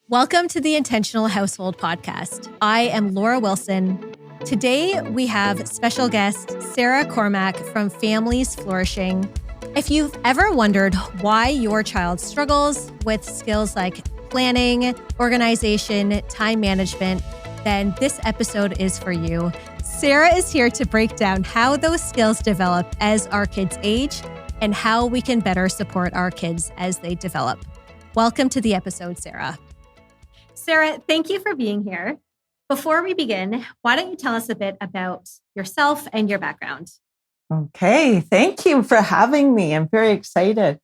Welcome to the Intentional Household Podcast. I am Laura Wilson. Today, we have special guest Sarah Cormack from Families Flourishing. If you've ever wondered why your child struggles with skills like planning, organization, time management, then this episode is for you. Sarah is here to break down how those skills develop as our kids age and how we can better support our kids as they develop. Welcome to the episode, Sarah. Sarah, thank you for being here. Before we begin, why don't you tell us a bit about yourself and your background? Okay, thank you for having me. I'm very excited.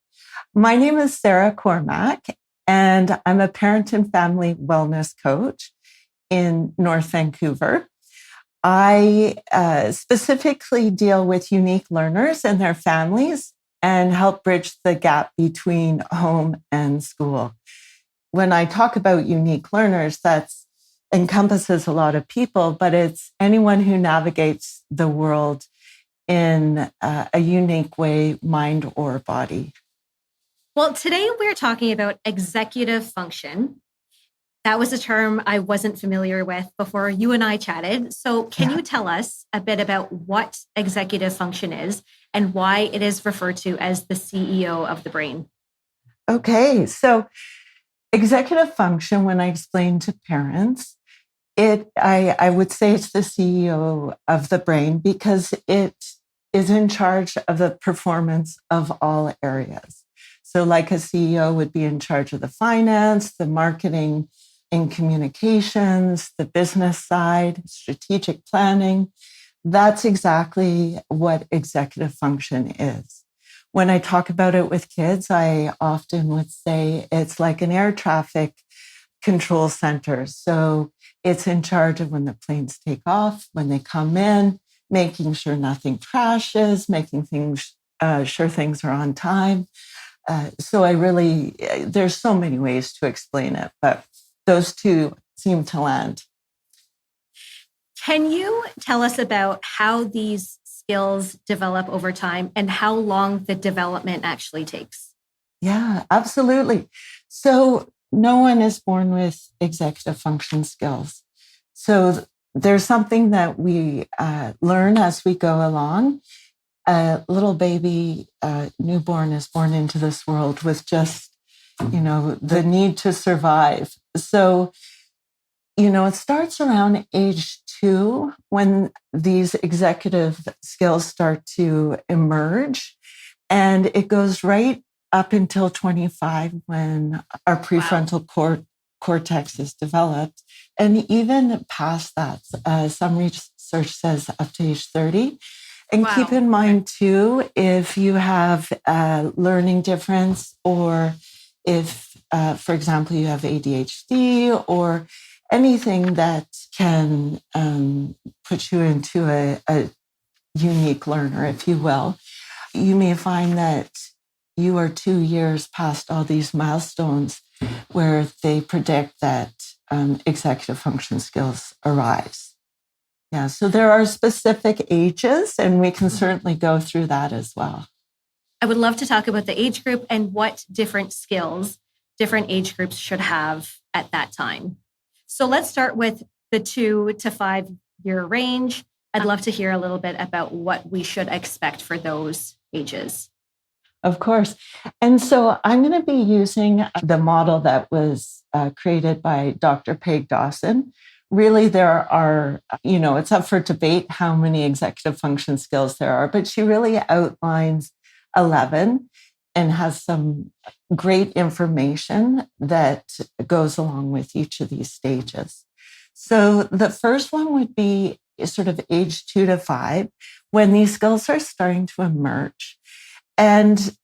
My name is Sarah Cormack, and I'm a parent and family wellness coach in North Vancouver. I specifically deal with unique learners and their families and help bridge the gap between home and school. When I talk about unique learners, that encompasses a lot of people, but it's anyone who navigates the world in a unique way, mind or body. Well, today we're talking about executive function. That was a term I wasn't familiar with before you and I chatted. So can you tell us a bit about what executive function is and why it is referred to as the CEO of the brain? Okay, so executive function, when I explain to parents, I would say it's the CEO of the brain because it is in charge of the performance of all areas. So like a CEO would be in charge of the finance, the marketing and communications, the business side, strategic planning. That's exactly what executive function is. When I talk about it with kids, I often would say it's like an air traffic control center. So it's in charge of when the planes take off, when they come in, making sure nothing crashes, making sure things are on time. There's so many ways to explain it, but those two seem to land. Can you tell us about how these skills develop over time and how long the development actually takes? Yeah, absolutely. So no one is born with executive function skills. So there's something that we learn as we go along. A little baby newborn is born into this world with just, the need to survive. So, it starts around age 2 when these executive skills start to emerge. And it goes right up until 25 when our prefrontal cortex is developed. And even past that, some research says up to age 30. And keep in mind, too, if you have a learning difference or if, for example, you have ADHD or anything that can put you into a unique learner, if you will, you may find that you are 2 years past all these milestones where they predict that executive function skills arise. Yeah, so there are specific ages, and we can certainly go through that as well. I would love to talk about the age group and what different skills different age groups should have at that time. So let's start with the 2 to 5 year range. I'd love to hear a little bit about what we should expect for those ages. Of course. And so I'm going to be using the model that was created by Dr. Peg Dawson. Really, there are, it's up for debate how many executive function skills there are, but she really outlines 11 and has some great information that goes along with each of these stages. So the first one would be sort of age 2 to 5, when these skills are starting to emerge. And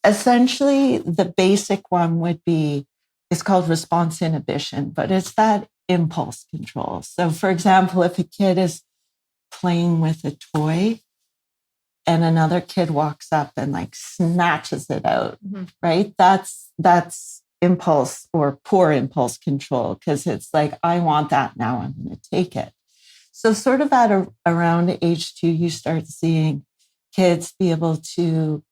essentially, the basic one would be, it's called response inhibition, but it's that impulse control. So for example, if a kid is playing with a toy and another kid walks up and snatches it out, right? That's impulse or poor impulse control, because it's like, I want that now, I'm going to take it. So sort of at around age 2, you start seeing kids be able to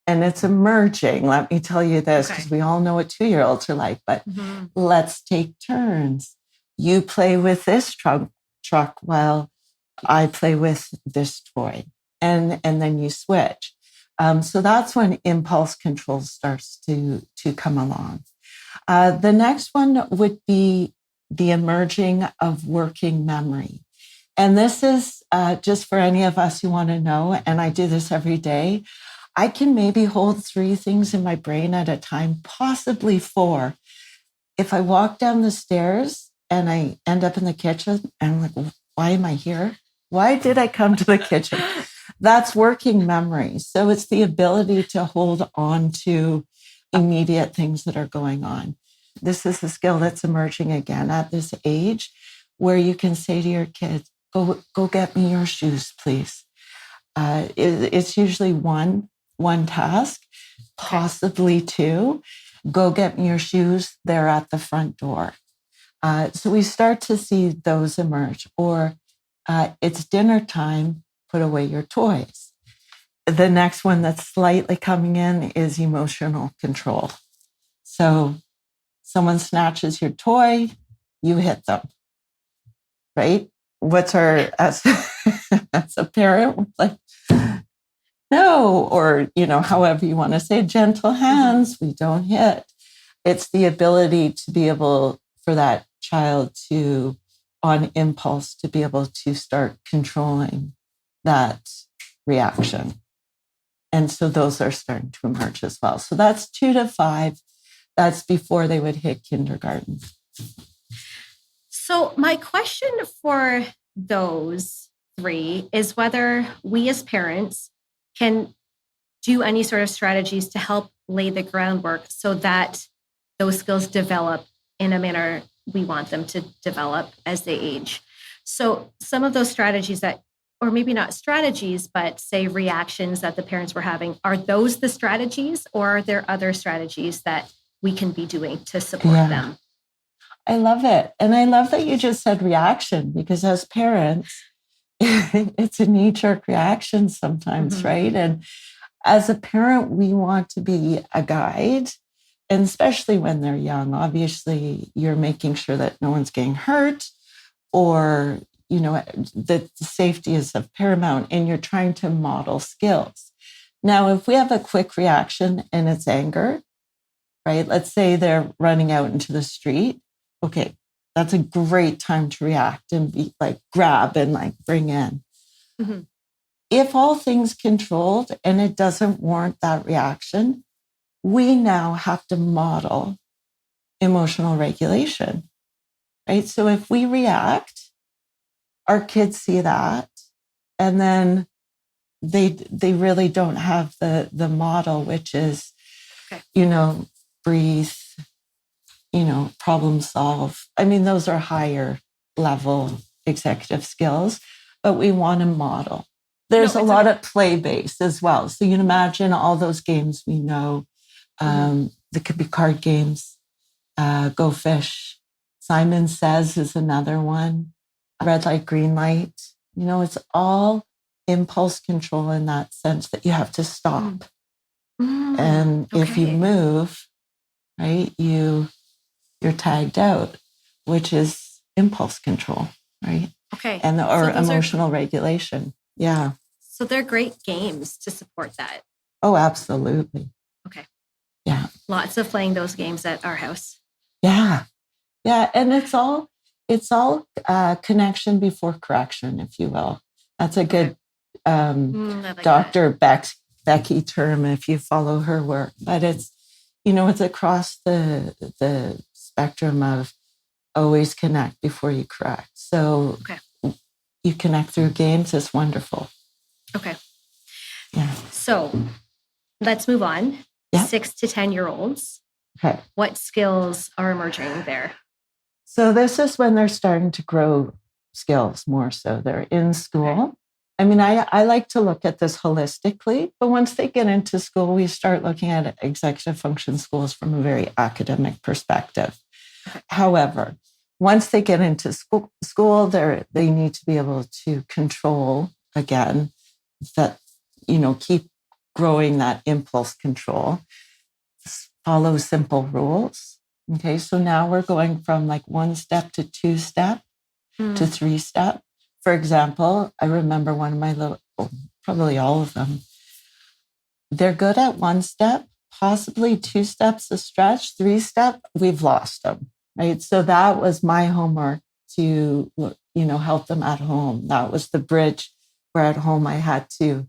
and it's emerging. Let me tell you this, because we all know what 2-year-olds are like, but let's take turns. You play with this truck while I play with this toy. And then you switch. So that's when impulse control starts to come along. The next one would be the emerging of working memory. And this is just for any of us who want to know, and I do this every day. I can maybe hold 3 things in my brain at a time, possibly 4. If I walk down the stairs and I end up in the kitchen and I'm like, why am I here? Why did I come to the kitchen? That's working memory. So it's the ability to hold on to immediate things that are going on. This is a skill that's emerging again at this age, where you can say to your kids, go get me your shoes, please. It's usually one task, possibly 2. Go get me your shoes. They're at the front door. So we start to see those emerge. Or it's dinner time, put away your toys. The next one that's slightly coming in is emotional control. So someone snatches your toy, you hit them, right? What's our, as a parent, like, no, or, however you want to say, gentle hands, we don't hit. It's the ability to be able for that child to, on impulse, to be able to start controlling that reaction. And so those are starting to emerge as well. So that's 2 to 5. That's before they would hit kindergarten. So my question for those 3 is whether we as parents can do any sort of strategies to help lay the groundwork so that those skills develop in a manner we want them to develop as they age. So some of those strategies that, or maybe not strategies, but say reactions that the parents were having, are those the strategies, or are there other strategies that we can be doing to support them? I love it. And I love that you just said reaction, because as parents, it's a knee-jerk reaction sometimes, right? And as a parent, we want to be a guide, and especially when they're young. Obviously, you're making sure that no one's getting hurt, or that safety is of paramount, and you're trying to model skills. Now, if we have a quick reaction and it's anger, right? Let's say they're running out into the street. Okay, that's a great time to react and be like, grab and like bring in. If all things controlled and it doesn't warrant that reaction, we now have to model emotional regulation, right? So if we react, our kids see that, and then they really don't have the model, which is, breathe, problem solve. I mean, those are higher level executive skills, but we want to model. There's a lot of play-based as well. So you can imagine all those games we know. There could be card games, Go Fish. Simon Says is another one. Red light, green light. It's all impulse control in that sense that you have to stop. And if you move, right, you're tagged out, which is impulse control, right? Okay. And or emotional regulation. Yeah. So they're great games to support that. Oh, absolutely. Okay. Yeah. Lots of playing those games at our house. Yeah. Yeah. And it's all connection before correction, if you will. That's a good Dr. Becky term if you follow her work. But it's, it's across the spectrum of always connect before you correct. So you connect through games is wonderful. Okay. Yeah. So let's move on. Yeah. 6 to 10-year-olds. Okay. What skills are emerging there? So this is when they're starting to grow skills more so. They're in school. Okay. I mean, I like to look at this holistically, but once they get into school, we start looking at executive function skills from a very academic perspective. Okay. However, once they get into school, they need to be able to control, again, that, keep growing that impulse control. Follow simple rules. Okay, so now we're going from like 1-step to 2-step to 3-step. For example, I remember one of my little, probably all of them, they're good at 1-step, possibly 2 steps a stretch, 3-step, we've lost them, right? So that was my homework to, help them at home. That was the bridge where at home I had to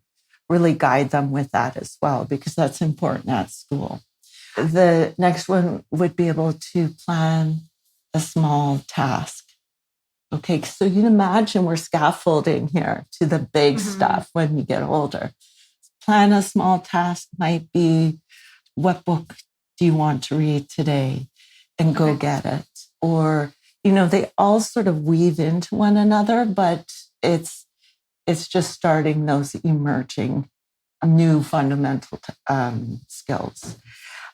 really guide them with that as well, because that's important at school. The next one would be able to plan a small task. Okay, so you can imagine we're scaffolding here to the big stuff when we get older. Plan a small task might be, what book do you want to read today? And go get it. Or, they all sort of weave into one another, but it's just starting those emerging new fundamental skills.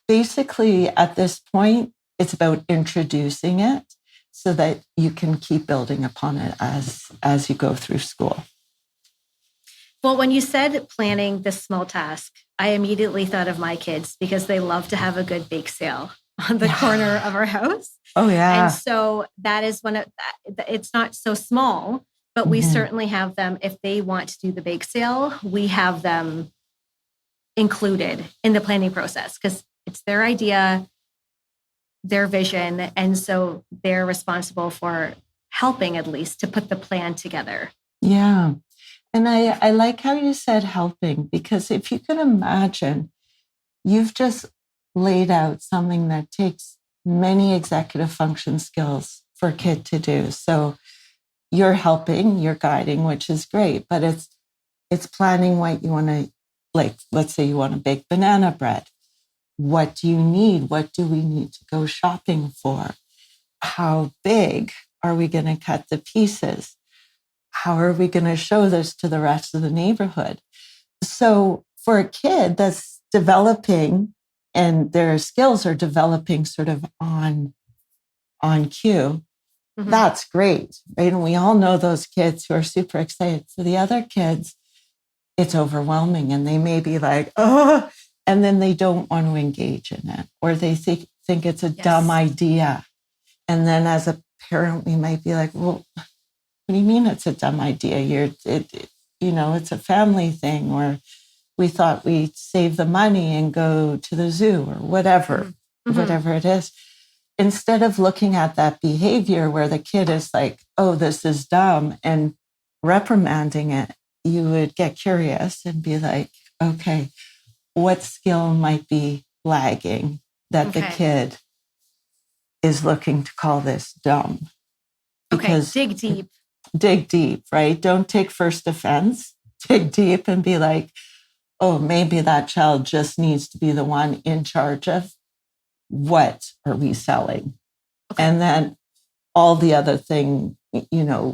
Basically, at this point, it's about introducing it so that you can keep building upon it as you go through school. Well, when you said planning this small task, I immediately thought of my kids because they love to have a good bake sale on the corner of our house. Oh, yeah. And so that is it's not so small, but we certainly have them. If they want to do the bake sale, we have them included in the planning process because it's their idea, their vision. And so they're responsible for helping at least to put the plan together. Yeah. And I like how you said helping, because if you can imagine, you've just laid out something that takes many executive function skills for a kid to do. So you're helping, you're guiding, which is great, but it's planning what you want to, like, let's say you want to bake banana bread. What do you need? What do we need to go shopping for? How big are we going to cut the pieces? How are we going to show this to the rest of the neighborhood? So for a kid that's developing and their skills are developing sort of on cue, that's great, right? And we all know those kids who are super excited. For the other kids, it's overwhelming and they may be like, oh, and then they don't want to engage in it, or they think it's a dumb idea. And then as a parent, we might be like, well, what do you mean it's a dumb idea? It's a family thing, or we thought we'd save the money and go to the zoo or whatever it is. Instead of looking at that behavior where the kid is like, oh, this is dumb, and reprimanding it, you would get curious and be like, okay, what skill might be lagging that the kid is looking to call this dumb? Because dig deep. Dig deep, right? Don't take first offense. Dig deep and be like, oh, maybe that child just needs to be the one in charge of what are we selling? And then all the other thing,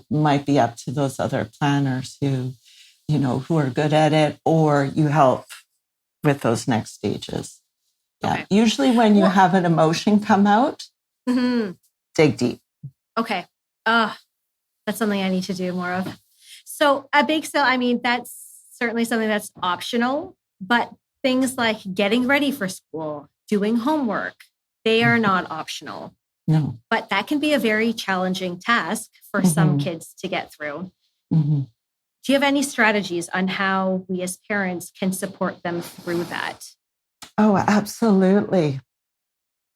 might be up to those other planners who are good at it, or you help with those next stages. Yeah. Usually when you have an emotion come out, dig deep. Okay. That's something I need to do more of. So a bake sale, I mean, that's certainly something that's optional, but things like getting ready for school, doing homework, they are not optional. No. But that can be a very challenging task for some kids to get through. Do you have any strategies on how we as parents can support them through that? Oh, absolutely.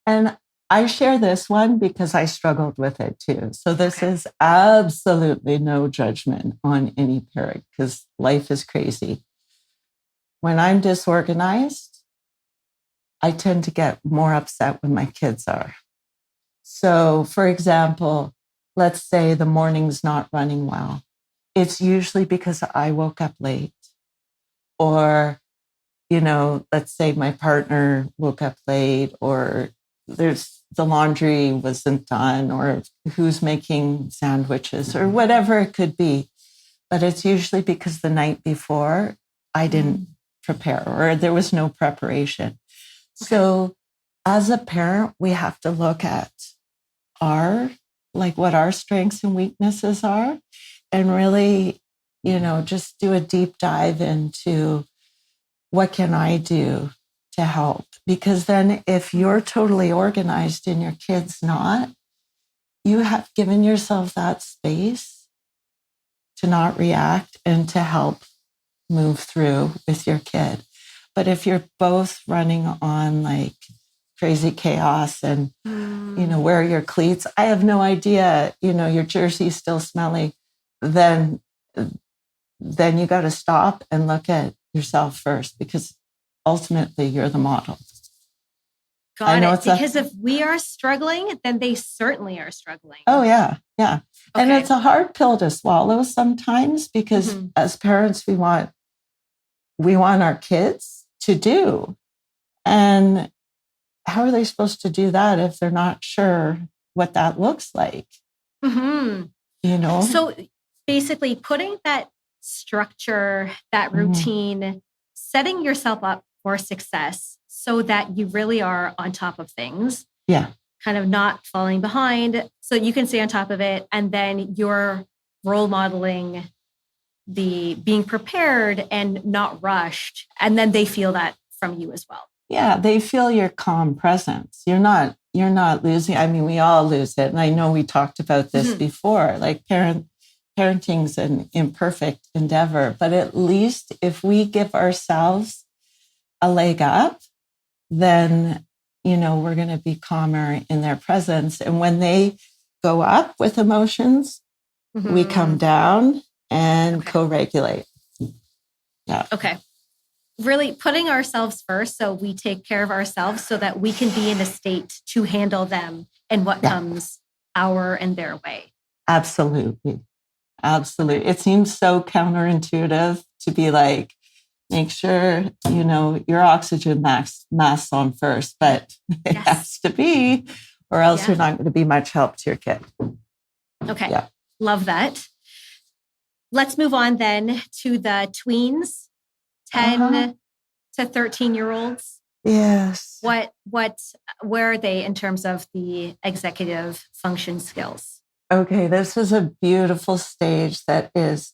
And I share this one because I struggled with it too. So this is absolutely no judgment on any parent because life is crazy. When I'm disorganized, I tend to get more upset when my kids are. So, for example, let's say the morning's not running well. It's usually because I woke up late, or, let's say my partner woke up late, or the laundry wasn't done, or who's making sandwiches, or whatever it could be. But it's usually because the night before I didn't prepare, or there was no preparation. So as a parent, we have to look at what our strengths and weaknesses are, and really, just do a deep dive into what can I do to help? Because then if you're totally organized and your kid's not, you have given yourself that space to not react and to help move through with your kid. But if you're both running on like crazy chaos and, wear your cleats, I have no idea, your jersey's still smelly, then you got to stop and look at yourself first, because ultimately you're the model. Got it. Because if we are struggling, then they certainly are struggling. Oh, yeah. Yeah. Okay. And it's a hard pill to swallow sometimes, because as parents, we want our kids to do. And how are they supposed to do that if they're not sure what that looks like? So basically putting that structure, that routine, setting yourself up for success so that you really are on top of things. Yeah. Kind of not falling behind so you can stay on top of it. And then you're role modeling the being prepared and not rushed. And then they feel that from you as well. Yeah, they feel your calm presence. You're not losing. I mean, we all lose it. And I know we talked about this before, like parenting's an imperfect endeavor, but at least if we give ourselves a leg up, then, we're going to be calmer in their presence. And when they go up with emotions, we come down and co-regulate. Yeah. Okay. Really putting ourselves first, so we take care of ourselves so that we can be in a state to handle them and what comes our and their way. Absolutely. Absolutely. It seems so counterintuitive to be like, make sure, your oxygen mask's on first, but it has to be, or else you're not going to be much help to your kid. Okay. Yeah. Love that. Let's move on then to the tweens, 10 to 13-year-olds. Yes. Where are they in terms of the executive function skills? Okay, this is a beautiful stage that is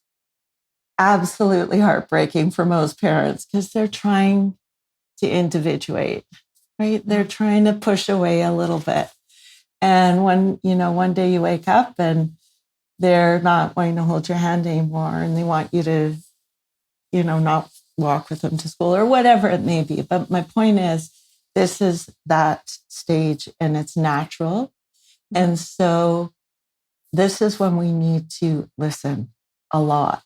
absolutely heartbreaking for most parents, because they're trying to individuate, right? They're trying to push away a little bit. And when, one day you wake up and they're not wanting to hold your hand anymore and they want you to, not walk with them to school or whatever it may be. But my point is, this is that stage and it's natural. And so this is when we need to listen a lot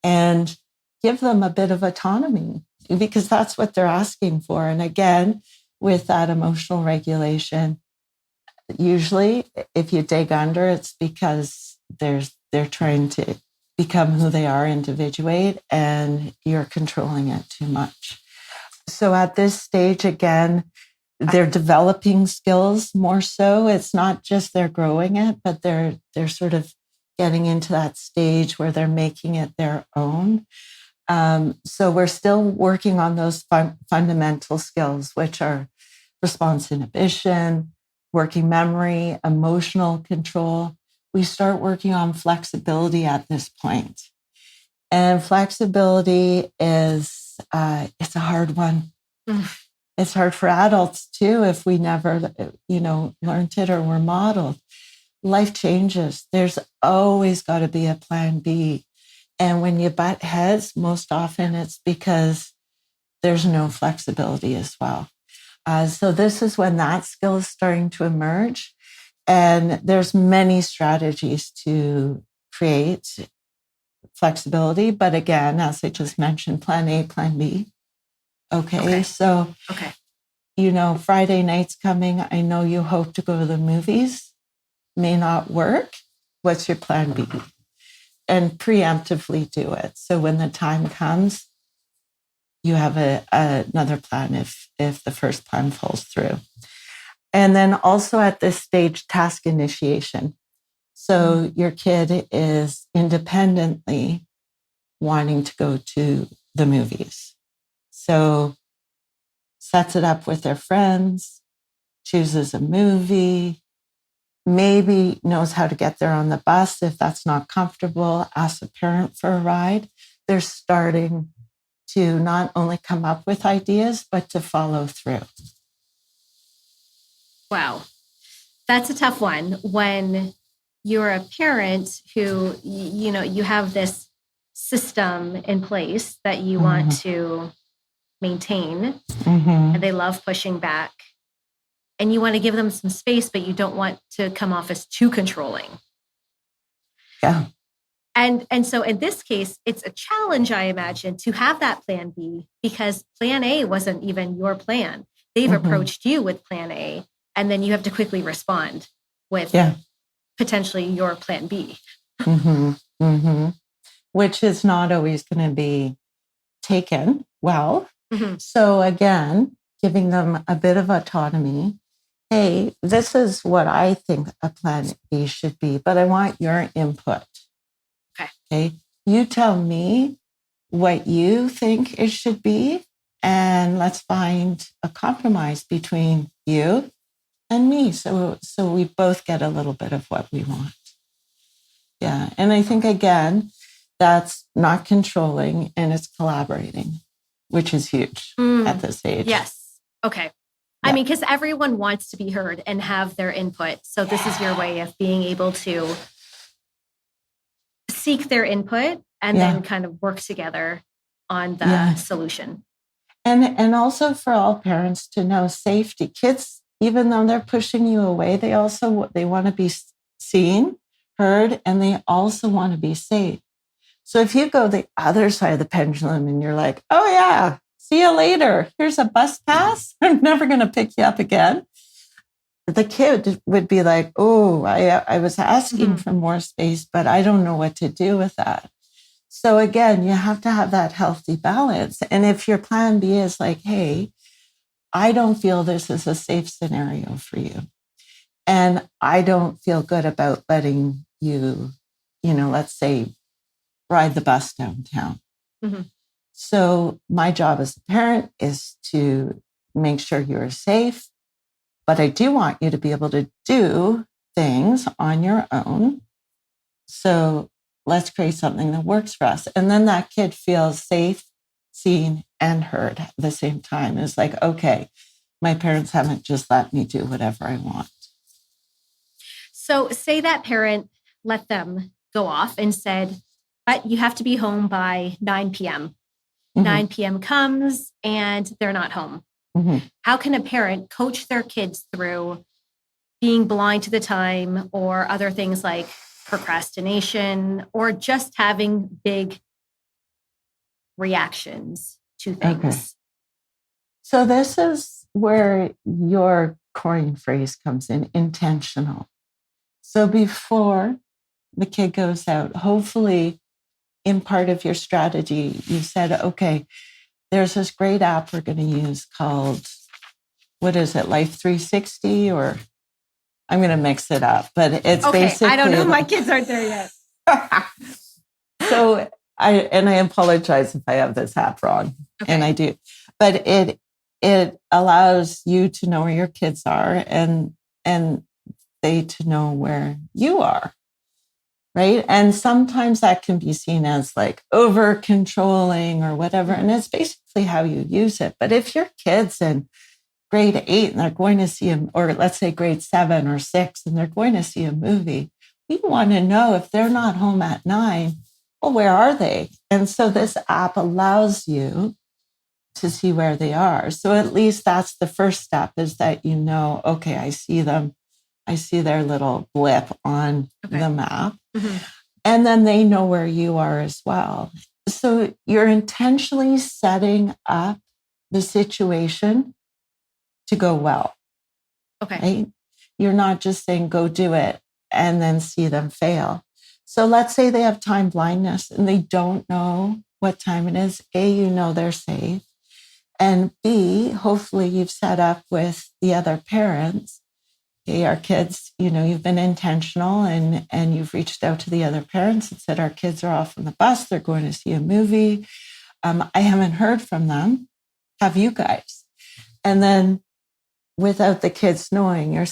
and give them a bit of autonomy, because that's what they're asking for. And again, with that emotional regulation, usually if you dig under, it's because they're trying to become who they are, individuate, and you're controlling it too much. So at this stage, again, they're developing skills more so. It's not just they're growing it, but they're sort of getting into that stage where they're making it their own. So we're still working on those fundamental skills, which are response inhibition, working memory, emotional control. We start working on flexibility at this point. And flexibility is, it's a hard one. It's hard for adults too, if we never, learned it or were modeled. Life changes. There's always got to be a plan B. And when you butt heads, most often it's because there's no flexibility as well. So this is when that skill is starting to emerge. And there's many strategies to create flexibility. But again, as I just mentioned, plan A, plan B. Okay. So, Friday night's coming. I know you hope to go to the movies. May not work. What's your plan B? And preemptively do it. So when the time comes, you have another plan if the first plan falls through. And then also at this stage, task initiation. So your kid is independently wanting to go to the movies. So sets it up with their friends, chooses a movie, maybe knows how to get there on the bus. If that's not comfortable, asks a parent for a ride. They're starting to not only come up with ideas, but to follow through. Wow. That's a tough one when you're a parent who, you have this system in place that you want to maintain, and they love pushing back, and you want to give them some space, but you don't want to come off as too controlling. Yeah. And so in this case, it's a challenge, I imagine, to have that plan B, because plan A wasn't even your plan. They've approached you with plan A, and then you have to quickly respond with potentially your plan B. Which is not always going to be taken well. So again, giving them a bit of autonomy. Hey, this is what I think a plan B should be, but I want your input. Okay. You tell me what you think it should be, and let's find a compromise between you and me. So we both get a little bit of what we want. Yeah. And I think, again, that's not controlling, and it's collaborating, which is huge at this age. Yes. Okay. I mean, because everyone wants to be heard and have their input. So this is your way of being able to seek their input and then kind of work together on the solution. And also for all parents to know safety. Kids, even though they're pushing you away, they want to be seen, heard, and they also want to be safe. So if you go the other side of the pendulum and you're like, oh yeah, see you later. Here's a bus pass. I'm never going to pick you up again. The kid would be like, oh, I was asking for more space, but I don't know what to do with that. So again, you have to have that healthy balance. And if your plan B is like, hey, I don't feel this is a safe scenario for you, and I don't feel good about letting you, let's say, ride the bus downtown. So my job as a parent is to make sure you're safe, but I do want you to be able to do things on your own. So let's create something that works for us. And then that kid feels safe, seen, and heard at the same time. It's like, okay, my parents haven't just let me do whatever I want. So say that parent let them go off and said, but you have to be home by 9 p.m. 9 p.m. comes and they're not home. How can a parent coach their kids through being blind to the time or other things like procrastination or just having big reactions to things? Okay. So this is where your coring phrase comes in, intentional. So before the kid goes out, hopefully in part of your strategy, you said, okay, there's this great app we're going to use called, what is it, Life 360? Or I'm going to mix it up, but it's basically... I don't know. My kids aren't there yet. So I apologize if I have this app wrong, and I do. But it allows you to know where your kids are and they to know where you are. Right. And sometimes that can be seen as like over controlling or whatever. And it's basically how you use it. But if your kid's in grade 8 and they're going to see or let's say grade 7 or 6, and they're going to see a movie, we want to know if they're not home at 9, well, where are they? And so this app allows you to see where they are. So at least that's the first step, is that, okay, I see them. I see their little blip on the map. And then they know where you are as well. So you're intentionally setting up the situation to go well. Okay. Right? You're not just saying, go do it and then see them fail. So let's say they have time blindness and they don't know what time it is. A, they're safe. And B, hopefully you've set up with the other parents. Hey, our kids, you've been intentional and you've reached out to the other parents and said, our kids are off on the bus. They're going to see a movie. I haven't heard from them. Have you guys? And then without the kids knowing, you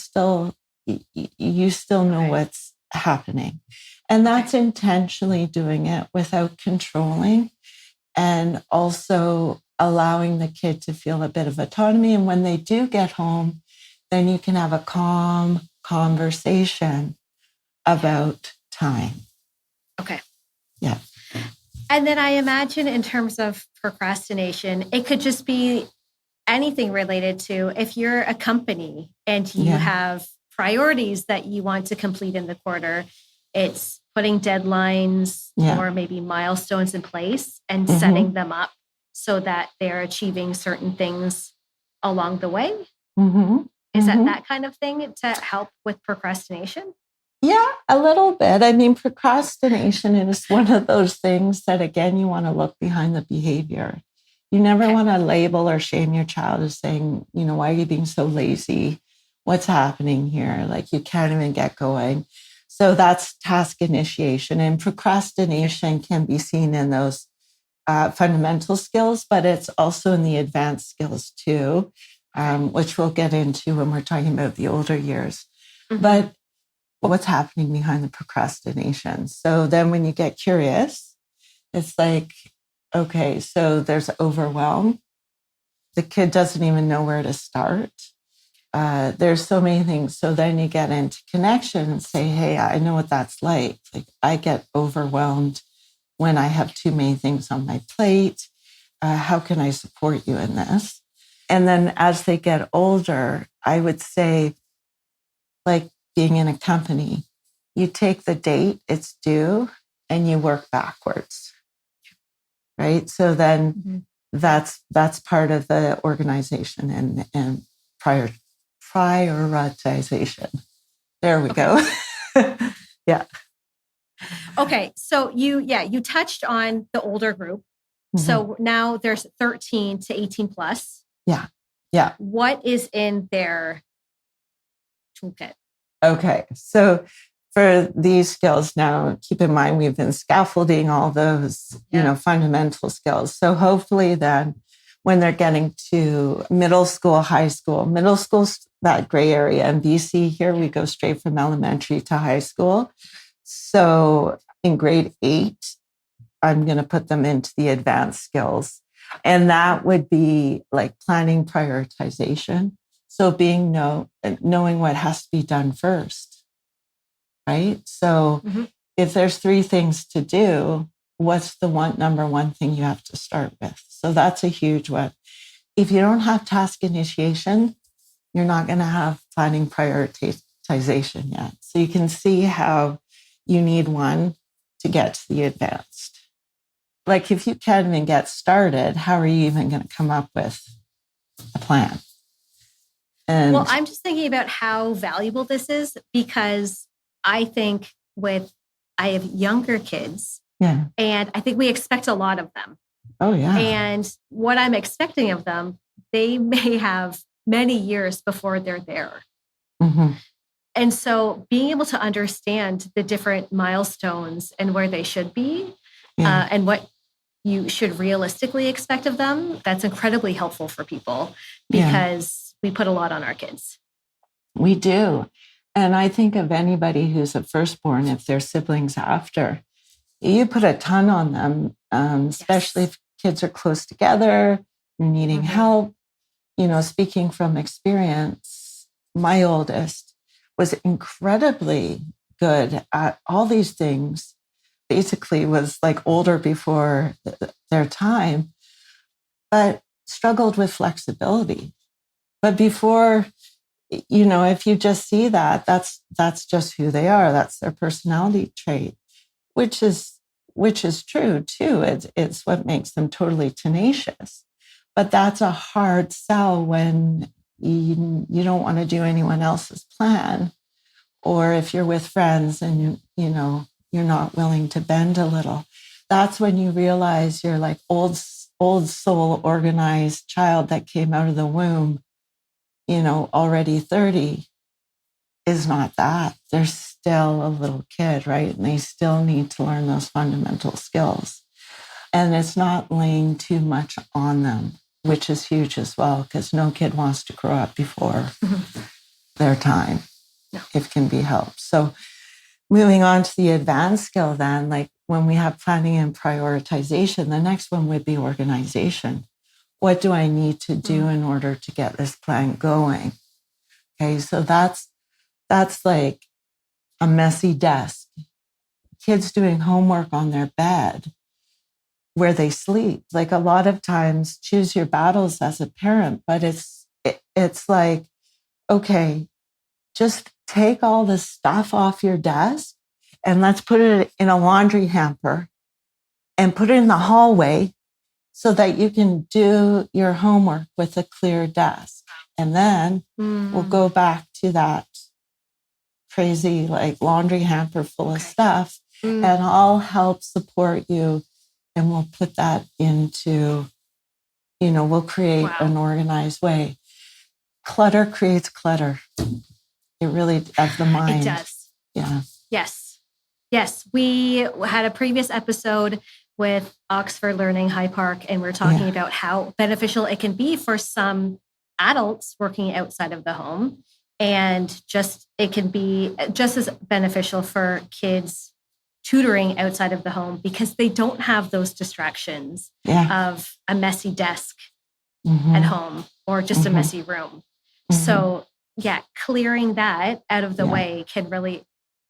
still know what's happening. And that's intentionally doing it without controlling. and also allowing the kid to feel a bit of autonomy. And when they do get home, then you can have a calm conversation about time. Okay. Yeah. And then I imagine in terms of procrastination, it could just be anything related to if you're a company and you have priorities that you want to complete in the quarter, it's putting deadlines or maybe milestones in place and setting them up so that they're achieving certain things along the way. Is that kind of thing to help with procrastination? Yeah, a little bit. I mean, procrastination is one of those things that, again, you want to look behind the behavior. You never want to label or shame your child as saying, why are you being so lazy? What's happening here? Like, you can't even get going. So that's task initiation. And procrastination can be seen in those fundamental skills, but it's also in the advanced skills too, which we'll get into when we're talking about the older years. But what's happening behind the procrastination? So then when you get curious, it's like, okay, so there's overwhelm. The kid doesn't even know where to start. There's so many things. So then you get into connection and say, hey, I know what that's like. Like, I get overwhelmed when I have too many things on my plate. How can I support you in this? And then as they get older, I would say, like being in a company, you take the date it's due and you work backwards, right? So then that's part of the organization and prioritization. There we go. Yeah. Okay. So you touched on the older group. So now there's 13 to 18 plus. Yeah. Yeah. What is in their toolkit? Okay. So for these skills now, keep in mind, we've been scaffolding all those, fundamental skills. So hopefully then when they're getting to middle school's that gray area. In BC here, we go straight from elementary to high school. So in grade 8, I'm going to put them into the advanced skills. And that would be like planning prioritization. So knowing what has to be done first, right? So if there's 3 things to do, what's the number one thing you have to start with? So that's a huge one. If you don't have task initiation, you're not going to have planning prioritization yet. So you can see how you need one to get to the advanced. Like, if you can't even get started, how are you even going to come up with a plan? Well, I'm just thinking about how valuable this is, because I think I have younger kids, and I think we expect a lot of them. Oh, yeah. And what I'm expecting of them, they may have many years before they're there. And so being able to understand the different milestones and where they should be and what you should realistically expect of them, that's incredibly helpful for people, because we put a lot on our kids. We do. And I think of anybody who's a firstborn, if they're siblings after, you put a ton on them, especially if kids are close together, you're needing help. Speaking from experience, my oldest was incredibly good at all these things, basically was like older before their time, but struggled with flexibility. But before, if you just see that, that's just who they are. That's their personality trait, which is true too. It's what makes them totally tenacious. But that's a hard sell when you don't want to do anyone else's plan, or if you're with friends and you're not willing to bend a little. That's when you realize you're like old soul organized child that came out of the womb, already 30, is not that. They're still a little kid, right? And they still need to learn those fundamental skills. And it's not laying too much on them, which is huge as well, because no kid wants to grow up before their time, if can be helped. So moving on to the advanced skill then, like when we have planning and prioritization, the next one would be organization. What do I need to do in order to get this plan going? Okay, so that's like a messy desk. Kids doing homework on their bed where they sleep. Like a lot of times, choose your battles as a parent, but it's like, okay, just take all the stuff off your desk and let's put it in a laundry hamper and put it in the hallway so that you can do your homework with a clear desk. And then we'll go back to that crazy like laundry hamper full of stuff and I'll help support you. And we'll put that into, we'll create an organized way. Clutter creates clutter. It really, of the mind. It does. Yeah. Yes. Yes. We had a previous episode with Oxford Learning High Park, and we're talking about how beneficial it can be for some adults working outside of the home. And it can be just as beneficial for kids tutoring outside of the home because they don't have those distractions of a messy desk at home or just a messy room. So clearing that out of the way can really,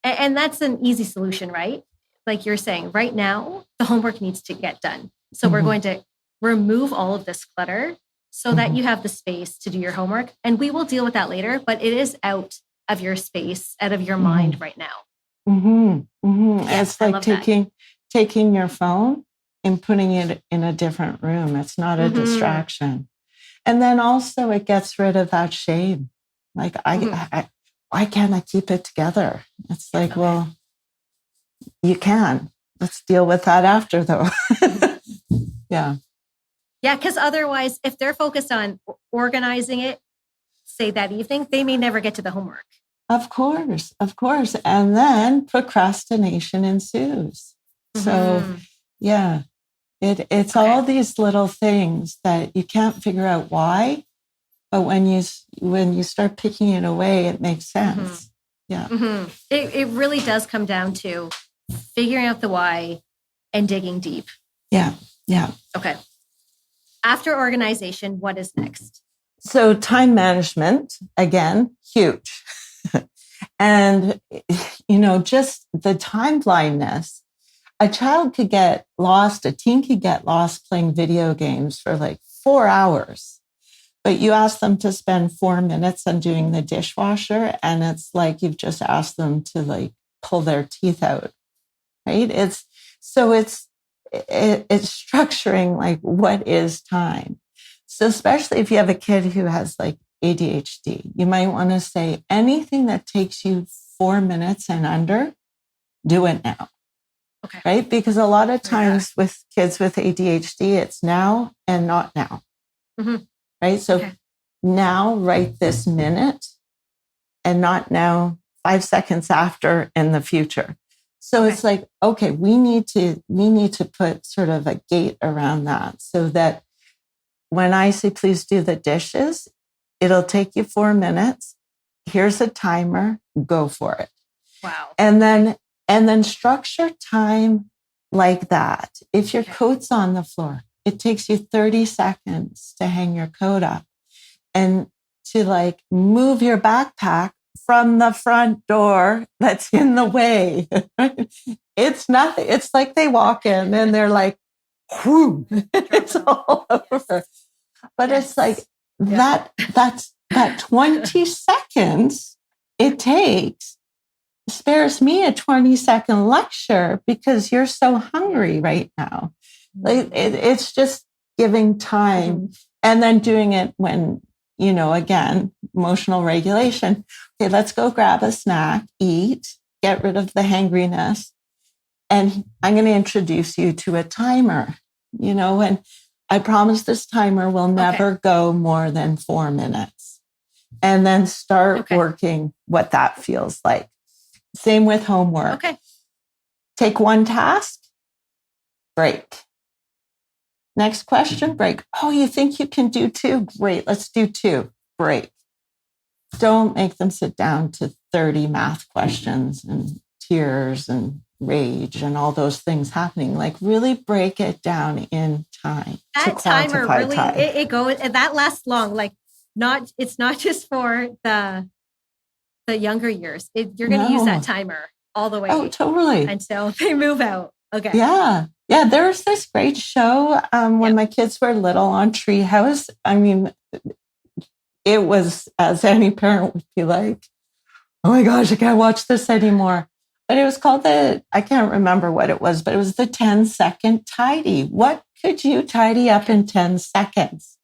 and that's an easy solution, right? Like you're saying, right now, the homework needs to get done. So we're going to remove all of this clutter so that you have the space to do your homework. And we will deal with that later, but it is out of your space, out of your mind right now. It's like taking your phone and putting it in a different room. It's not a distraction. And then also it gets rid of that shame. Like, why can't I keep it together? It's like, well, you can. Let's deal with that after, though. Yeah. Yeah, because otherwise, if they're focused on organizing it, say that evening, they may never get to the homework. Of course. And then procrastination ensues. So, it's all these little things that you can't figure out why. But when you start picking it away, it makes sense. Yeah. It really does come down to figuring out the why and digging deep. Yeah. Okay. After organization, what is next? So time management, again, huge. And, just the time blindness. A child could get lost, a teen could get lost playing video games for like 4 hours. But you ask them to spend 4 minutes on doing the dishwasher, and it's like you've just asked them to like pull their teeth out, right? It's structuring like what is time. So especially if you have a kid who has like ADHD, you might want to say anything that takes you 4 minutes and under, do it now. Okay. Right? Because a lot of times with kids with ADHD, it's now and not now. Right? So now, right this minute, and not now 5 seconds after in the future. So it's like, okay, we need to put sort of a gate around that so that when I say, please do the dishes, it'll take you 4 minutes. Here's a timer, go for it. Wow. And then structure time like that. If your coat's on the floor, it takes you 30 seconds to hang your coat up and to like move your backpack from the front door that's in the way. It's nothing. It's like they walk in and they're like, whoo, it's all over. But it's like that's that 20 seconds it takes spares me a 20-second lecture because you're so hungry right now. Like it's just giving time and then doing it when, again, emotional regulation. Okay, let's go grab a snack, eat, get rid of the hangriness. And I'm going to introduce you to a timer, and I promise this timer will never go more than 4 minutes. And then start working what that feels like. Same with homework. Okay. Take one task, break. Next question, break. Oh, you think you can do 2? Great, let's do 2. Break. Don't make them sit down to 30 math questions and tears and rage and all those things happening. Like really break it down in time. That timer really, time. It goes, that lasts long. Like it's not just for the younger years. You're going to use that timer all the way. Oh, totally. Until they move out. Okay. Yeah. Yeah. There was this great show when my kids were little on Treehouse. I mean, it was, as any parent would be like, oh my gosh, I can't watch this anymore. But it was called I can't remember what it was, but it was the 10-second tidy. What could you tidy up in 10 seconds?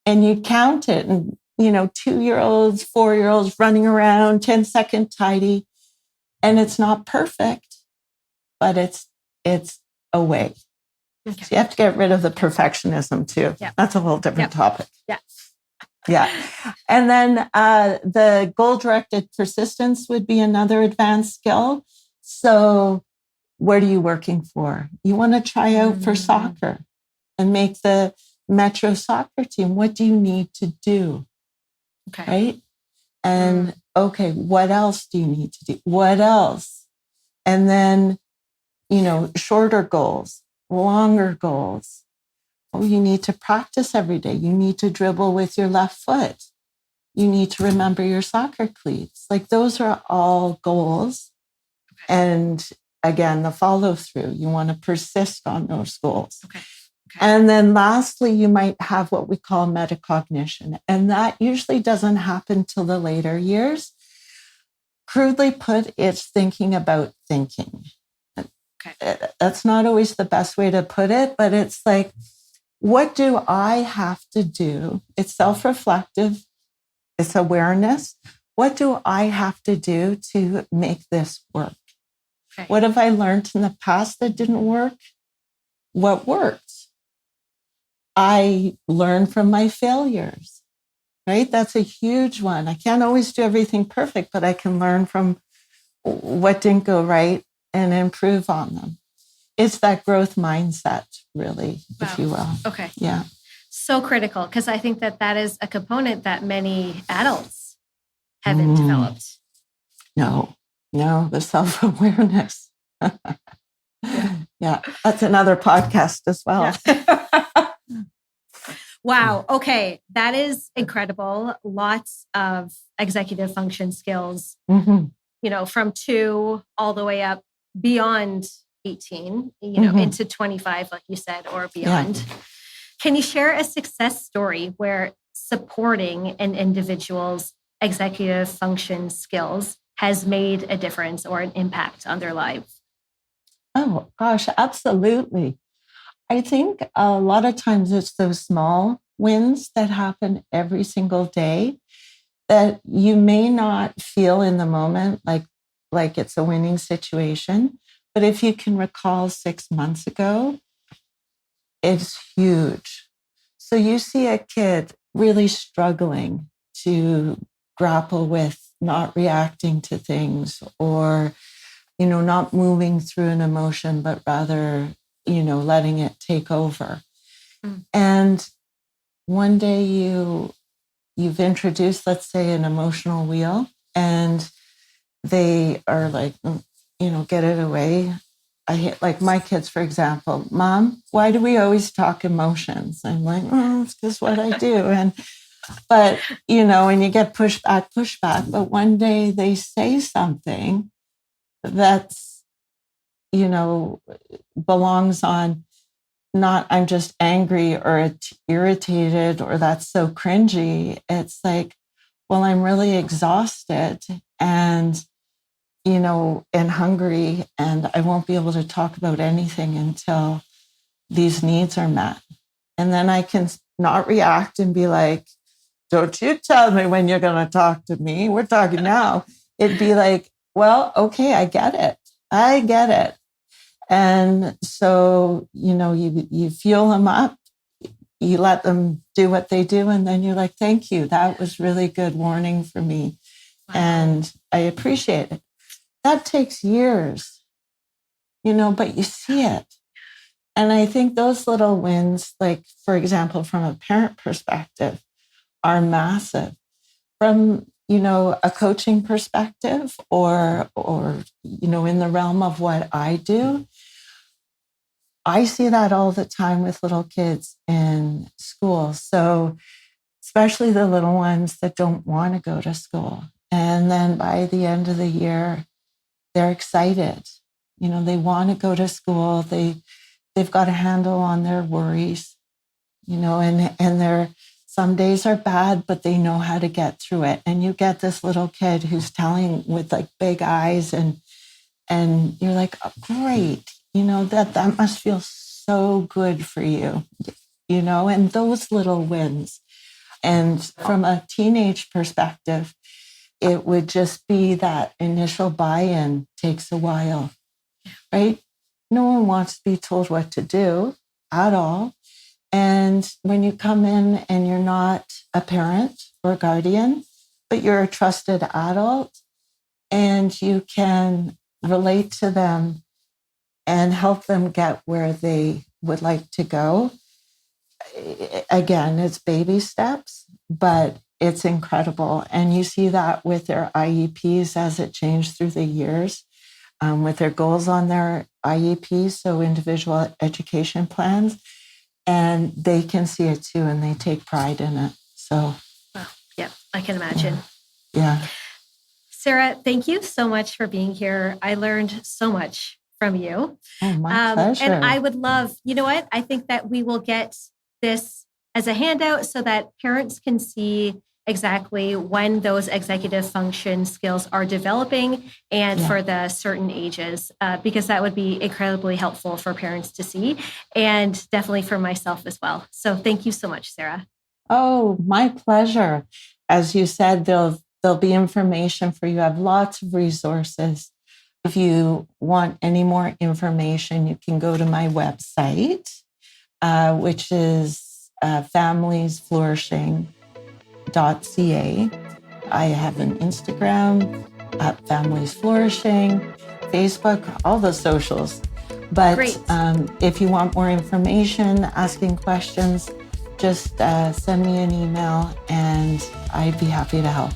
And you'd count it and, 2-year-olds, 4-year-olds running around, 10-second tidy. And it's not perfect, but it's a way. Okay. So you have to get rid of the perfectionism too. Yep. That's a whole different topic. Yeah. Yeah. And then the goal-directed persistence would be another advanced skill. So what are you working for? You want to try out for soccer and make the Metro soccer team. What do you need to do? Okay. Right? And okay, what else do you need to do? What else? And then, shorter goals, longer goals. Oh, you need to practice every day. You need to dribble with your left foot. You need to remember your soccer cleats. Like those are all goals. Okay. And again, the follow through, you want to persist on those goals. Okay. And then lastly, you might have what we call metacognition. And that usually doesn't happen till the later years. Crudely put, it's thinking about thinking. Okay. That's not always the best way to put it, but it's like, what do I have to do? It's self-reflective. It's awareness. What do I have to do to make this work? Okay. What have I learned in the past that didn't work? What worked? I learn from my failures, right? That's a huge one. I can't always do everything perfect, but I can learn from what didn't go right and improve on them. It's that growth mindset, really, if you will. Okay. Yeah. So critical, because I think that is a component that many adults haven't developed. No, the self-awareness. Yeah, that's another podcast as well. Yeah. Wow. Okay. That is incredible. Lots of executive function skills, from 2 all the way up beyond 18, into 25, like you said, or beyond. Yeah. Can you share a success story where supporting an individual's executive function skills has made a difference or an impact on their lives? Oh, gosh, absolutely. I think a lot of times it's those small wins that happen every single day that you may not feel in the moment like it's a winning situation. But if you can recall 6 months ago, it's huge. So you see a kid really struggling to grapple with not reacting to things or, not moving through an emotion, but rather, letting it take over. And one day you've introduced, let's say, an emotional wheel, and they are like, get it away. I hate, like my kids, for example, Mom, why do we always talk emotions? I'm like, it's just what I do. But and you get pushback. But one day they say something that's, belongs on not I'm just angry or irritated or that's so cringy. It's like, well, I'm really exhausted and, and hungry, and I won't be able to talk about anything until these needs are met. And then I can not react and be like, don't you tell me when you're going to talk to me. We're talking now. It'd be like, well, okay, I get it. And so, you fuel them up, you let them do what they do. And then you're like, thank you. That was really good warning for me. Wow. And I appreciate it. That takes years, but you see it. And I think those little wins, like, for example, from a parent perspective, are massive. From a coaching perspective or in the realm of what I do, I see that all the time with little kids in school. So especially the little ones that don't want to go to school. And then by the end of the year, they're excited. They want to go to school. They've got a handle on their worries, and their some days are bad, but they know how to get through it. And you get this little kid who's telling with like big eyes and you're like, oh, great, that must feel so good for you, and those little wins. And from a teenage perspective, it would just be that initial buy-in takes a while, right? No one wants to be told what to do at all. And when you come in and you're not a parent or guardian, but you're a trusted adult and you can relate to them and help them get where they would like to go. Again, it's baby steps, but it's incredible. And you see that with their IEPs as it changed through the years, with their goals on their IEPs, so individual education plans. And they can see it too, and they take pride in it. So, wow. Yeah, I can imagine. Yeah. Sarah, thank you so much for being here. I learned so much from you. Oh, my pleasure. And I would love, you know what? I think that we will get this as a handout so that parents can see exactly when those executive function skills are developing and for the certain ages, because that would be incredibly helpful for parents to see and definitely for myself as well. So thank you so much, Sarah. Oh, my pleasure. As you said, there'll be information for you. I have lots of resources. If you want any more information, you can go to my website, which is Families Flourishing. .ca. I have an Instagram at Families Flourishing, Facebook, all the socials. But if you want more information, asking questions, just send me an email and I'd be happy to help.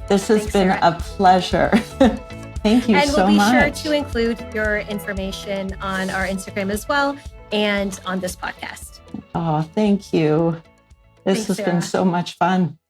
This has been a pleasure. Thank you so much. And we'll be sure to include your information on our Instagram as well and on this podcast. Oh, thank you. This has been so much fun.